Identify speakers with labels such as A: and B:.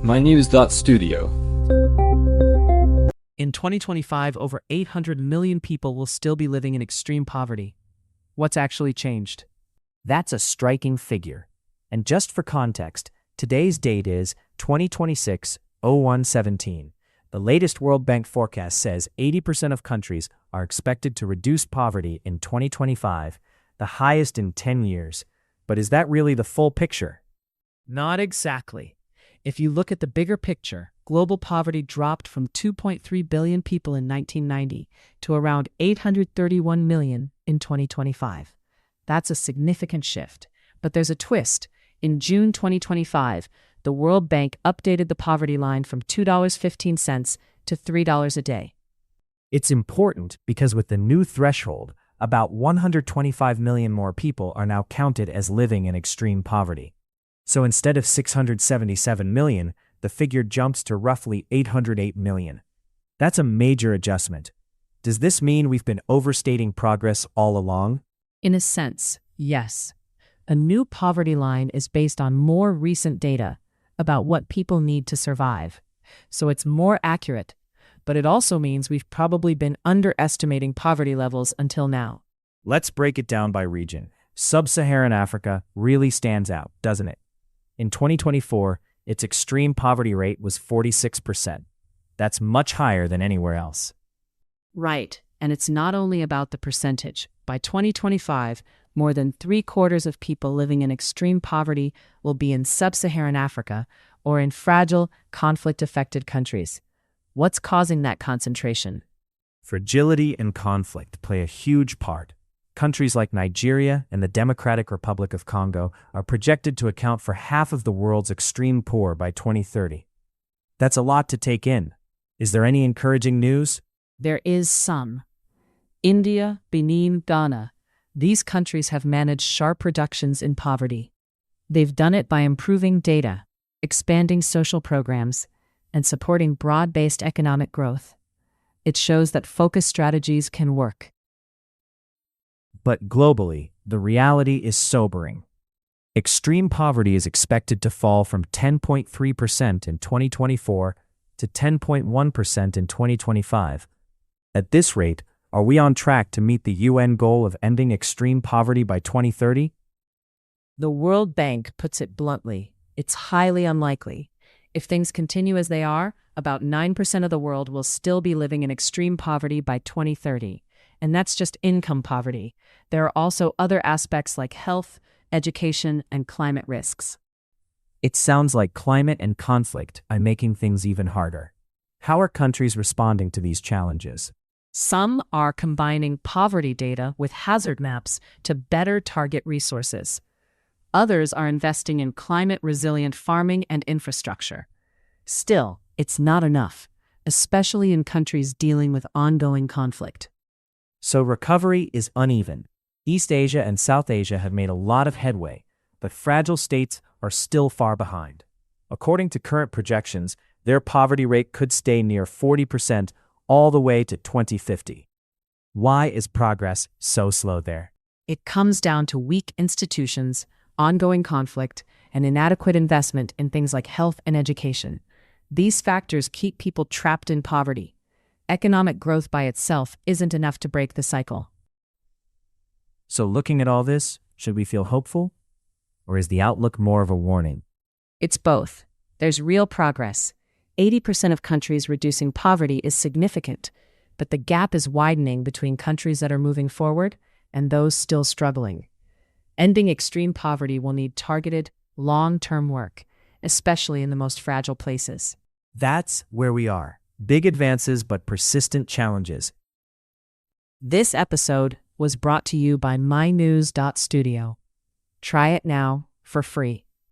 A: mynews.studio.
B: In 2025, over 800 million people will still be living in extreme poverty. What's actually changed? That's a striking figure. And just for context, today's date is 2026-01-17. The latest World Bank forecast says 80% of countries are expected to reduce poverty in 2025, the highest in 10 years. But is that really the full picture? Not exactly. If you look at the bigger picture, global poverty dropped from 2.3 billion people in 1990 to around 831 million in 2025. That's a significant shift. But there's a twist. In June 2025, the World Bank updated the poverty line from $2.15 to $3 a day. It's important because with the new threshold, about 125 million more people are now counted as living in extreme poverty. So instead of 677 million, the figure jumps to roughly 808 million. That's a major adjustment. Does this mean we've been overstating progress all along?
C: In a sense, yes. A new poverty line is based on more recent data about what people need to survive. So it's more accurate, but it also means we've probably been underestimating poverty levels until now.
B: Let's break it down by region. Sub-Saharan Africa really stands out, doesn't it? In 2024, its extreme poverty rate was 46%. That's much higher than anywhere else.
C: Right, and it's not only about the percentage. By 2025, more than 3/4 of people living in extreme poverty will be in sub-Saharan Africa or in fragile, conflict-affected countries. What's causing that concentration?
B: Fragility and conflict play a huge part. Countries like Nigeria and the Democratic Republic of Congo are projected to account for half of the world's extreme poor by 2030. That's a lot to take in. Is there any encouraging news?
C: There is some. India, Benin, Ghana. These countries have managed sharp reductions in poverty. They've done it by improving data, expanding social programs, and supporting broad-based economic growth. It shows that focused strategies can work.
B: But globally, the reality is sobering. Extreme poverty is expected to fall from 10.3% in 2024 to 10.1% in 2025. At this rate, are we on track to meet the UN goal of ending extreme poverty by 2030?
C: The World Bank puts it bluntly, it's highly unlikely. If things continue as they are, about 9% of the world will still be living in extreme poverty by 2030. And that's just income poverty. There are also other aspects like health, education, and climate risks.
B: It sounds like climate and conflict are making things even harder. How are countries responding to these challenges?
C: Some are combining poverty data with hazard maps to better target resources. Others are investing in climate-resilient farming and infrastructure. Still, it's not enough, especially in countries dealing with ongoing conflict.
B: So recovery is uneven. East Asia and South Asia have made a lot of headway, but fragile states are still far behind. According to current projections, their poverty rate could stay near 40% all the way to 2050. Why is progress so slow there?
C: It comes down to weak institutions, ongoing conflict, and inadequate investment in things like health and education. These factors keep people trapped in poverty. Economic growth by itself isn't enough to break the cycle.
B: So looking at all this, should we feel hopeful? Or is the outlook more of a warning?
C: It's both. There's real progress. 80% of countries reducing poverty is significant, but the gap is widening between countries that are moving forward and those still struggling. Ending extreme poverty will need targeted, long-term work, especially in the most fragile places.
B: That's where we are. Big advances but persistent challenges.
C: This episode was brought to you by mynews.studio. Try it now for free.